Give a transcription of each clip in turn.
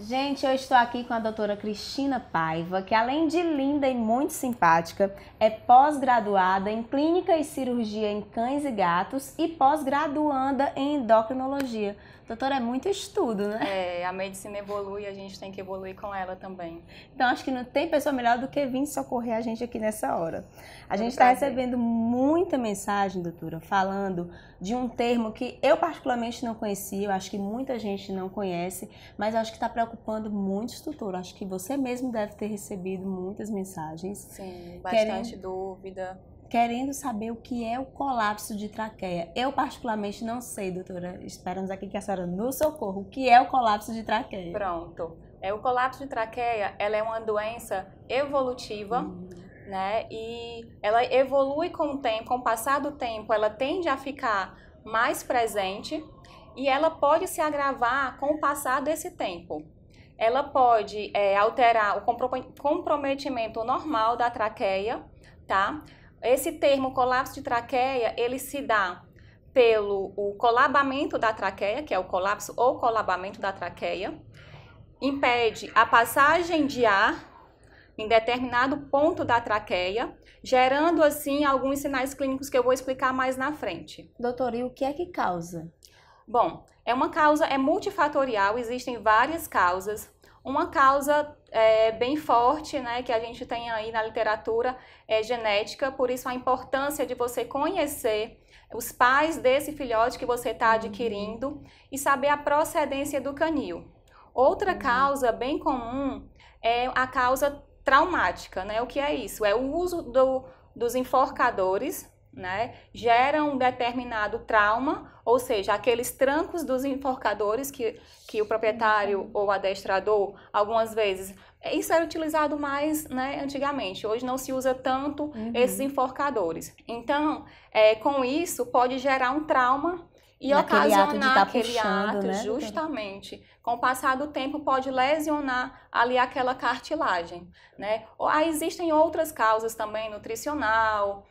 Gente, eu estou aqui com a doutora Cristina Paiva, que além de linda e muito simpática, é pós-graduada em Clínica e Cirurgia em Cães e Gatos e pós-graduanda em Endocrinologia. Doutora, é muito estudo, né? A medicina evolui e a gente tem que evoluir com ela também. Então, acho que não tem pessoa melhor do que vir socorrer a gente aqui nessa hora. A gente está recebendo muita mensagem, doutora, falando de um termo que eu particularmente não conhecia, eu acho que muita gente não conhece, mas acho que está preocupando muitos doutores. Acho que você mesmo deve ter recebido muitas mensagens. Sim, bastante dúvida. Querendo saber o que é o colapso de traqueia. Eu particularmente não sei, doutora. Esperamos aqui que a senhora nos socorra. O que é o colapso de traqueia? Pronto. O colapso de traqueia, ela é uma doença evolutiva, né? E ela evolui com o tempo, com o passar do tempo, ela tende a ficar mais presente e ela pode se agravar com o passar desse tempo. Ela pode alterar o comprometimento normal da traqueia, tá? Esse termo colapso de traqueia, ele se dá pelo colabamento da traqueia, que é o colapso ou colabamento da traqueia, impede a passagem de ar em determinado ponto da traqueia, gerando assim alguns sinais clínicos que eu vou explicar mais na frente. Doutora, e o que é que causa? Bom, é multifatorial, existem várias causas. Uma causa bem forte, né, que a gente tem aí na literatura é genética, por isso a importância de você conhecer os pais desse filhote que você está adquirindo e saber a procedência do canil. Outra causa bem comum é a causa traumática, né? O que é isso? É o uso dos enforcadores, né? Gera um determinado trauma, ou seja, aqueles trancos dos enforcadores que o proprietário ou adestrador, algumas vezes, isso era utilizado mais, né, antigamente. Hoje não se usa tanto esses enforcadores. Então, com isso, pode gerar um trauma e ocasionar aquele ato, né, justamente. Com o passar do tempo, pode lesionar ali aquela cartilagem, né? Existem outras causas também, nutricional,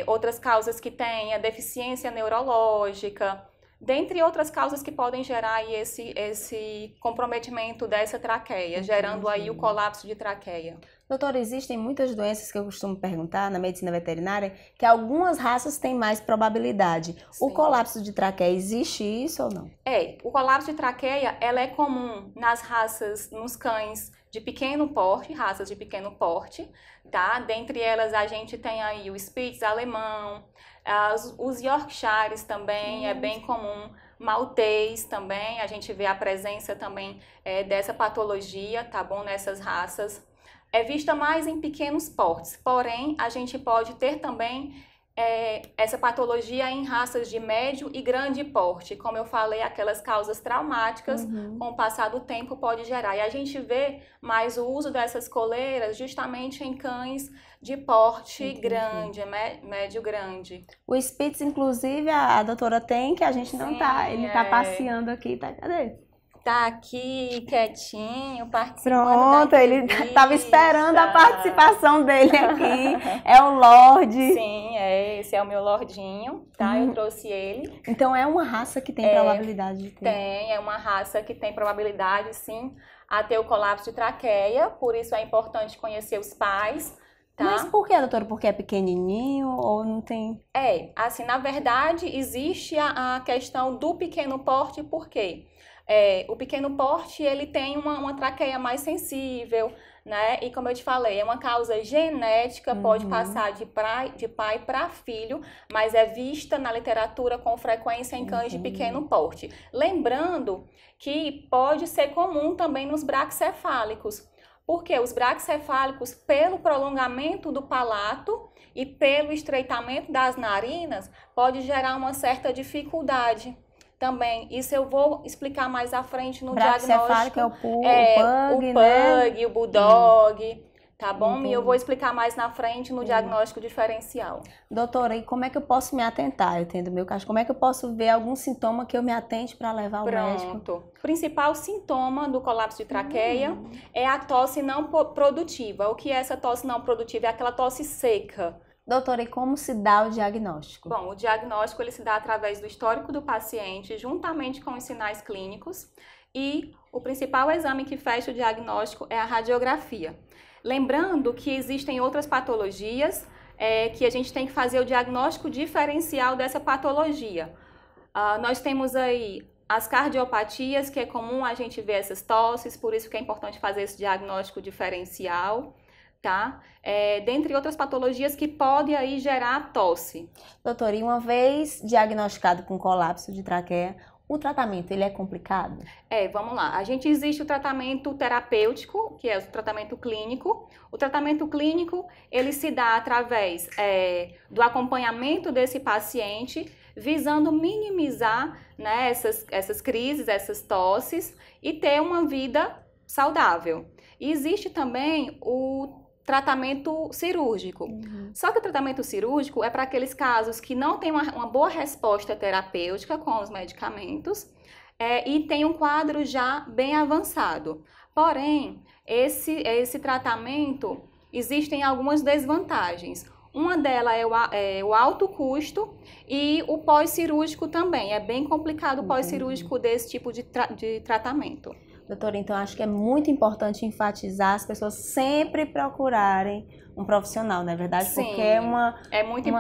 outras causas que têm a deficiência neurológica, dentre outras causas que podem gerar aí esse comprometimento dessa traqueia, gerando aí o colapso de traqueia. Doutora, existem muitas doenças que eu costumo perguntar na medicina veterinária que algumas raças têm mais probabilidade. Sim. O colapso de traqueia, existe isso ou não? O colapso de traqueia, ela é comum nas raças, nos cães de pequeno porte, raças de pequeno porte, tá? Dentre elas a gente tem aí o Spitz alemão, os Yorkshires também é bem comum, Maltês também, a gente vê a presença também dessa patologia, tá bom, nessas raças. É vista mais em pequenos portes, porém a gente pode ter também essa patologia em raças de médio e grande porte. Como eu falei, aquelas causas traumáticas, com o passar do tempo pode gerar. E a gente vê mais o uso dessas coleiras justamente em cães de porte grande, médio-grande. O Spitz, inclusive, a doutora tem, que a gente não tá, ele tá passeando aqui, tá? Cadê? Tá aqui quietinho, participando. Pronto, ele tava esperando a participação dele aqui. É o Lorde. Sim, esse é o meu Lordinho, tá? Eu trouxe ele. Então é uma raça que tem probabilidade de ter? É uma raça que tem probabilidade, sim, a ter o colapso de traqueia, por isso é importante conhecer os pais. Tá? Mas por que, doutora? Porque é pequenininho ou não tem? Assim, na verdade, existe a questão do pequeno porte, por quê? O pequeno porte, ele tem uma traqueia mais sensível, né? E como eu te falei, é uma causa genética, pode passar de pai para filho, mas é vista na literatura com frequência em cães de pequeno porte. Lembrando que pode ser comum também nos braquicefálicos, porque os braquicefálicos, pelo prolongamento do palato e pelo estreitamento das narinas, pode gerar uma certa dificuldade. Também, isso eu vou explicar mais à frente no diagnóstico. É o pug, né? O bulldog, tá bom? Entendi. E eu vou explicar mais na frente no diagnóstico diferencial. Doutora, e como é que eu posso me atentar? Eu tenho do meu caso, como é que eu posso ver algum sintoma que eu me atente para levar ao médico? O principal sintoma do colapso de traqueia é a tosse não produtiva. O que é essa tosse não produtiva? É aquela tosse seca. Doutora, e como se dá o diagnóstico? Bom, o diagnóstico ele se dá através do histórico do paciente, juntamente com os sinais clínicos e o principal exame que fecha o diagnóstico é a radiografia. Lembrando que existem outras patologias que a gente tem que fazer o diagnóstico diferencial dessa patologia. Nós temos aí as cardiopatias, que é comum a gente ver essas tosses, por isso que é importante fazer esse diagnóstico diferencial, tá? Dentre outras patologias que podem aí gerar tosse. Doutora, e uma vez diagnosticado com colapso de traqueia, o tratamento, ele é complicado? Vamos lá. Existe o tratamento terapêutico, que é o tratamento clínico. O tratamento clínico, ele se dá através do acompanhamento desse paciente, visando minimizar, né, essas crises, essas tosses e ter uma vida saudável. E existe também o tratamento cirúrgico. Só que o tratamento cirúrgico é para aqueles casos que não tem uma boa resposta terapêutica com os medicamentos e tem um quadro já bem avançado. Porém, esse tratamento, existem algumas desvantagens. Uma delas é o alto custo e o pós-cirúrgico também. É bem complicado o pós-cirúrgico desse tipo de tratamento. Doutora, então acho que é muito importante enfatizar as pessoas sempre procurarem um profissional, não é verdade? Sim, porque é uma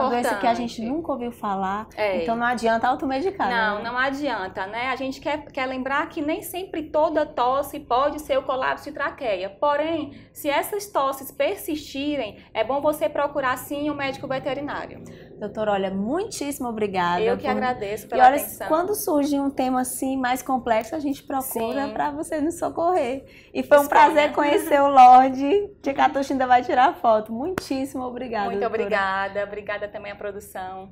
doença que a gente nunca ouviu falar, então não adianta automedicar. Não adianta, né? A gente quer lembrar que nem sempre toda tosse pode ser o colapso de traqueia. Porém, se essas tosses persistirem, é bom você procurar sim um médico veterinário. Doutora, olha, muitíssimo obrigada. Eu que agradeço pela atenção. Quando surge um tema assim mais complexo, a gente procura para você nos socorrer. E foi um prazer conhecer o Lorde. Tia Catuxa ainda vai tirar foto. Muitíssimo obrigada. Muito obrigada. Obrigada também à produção.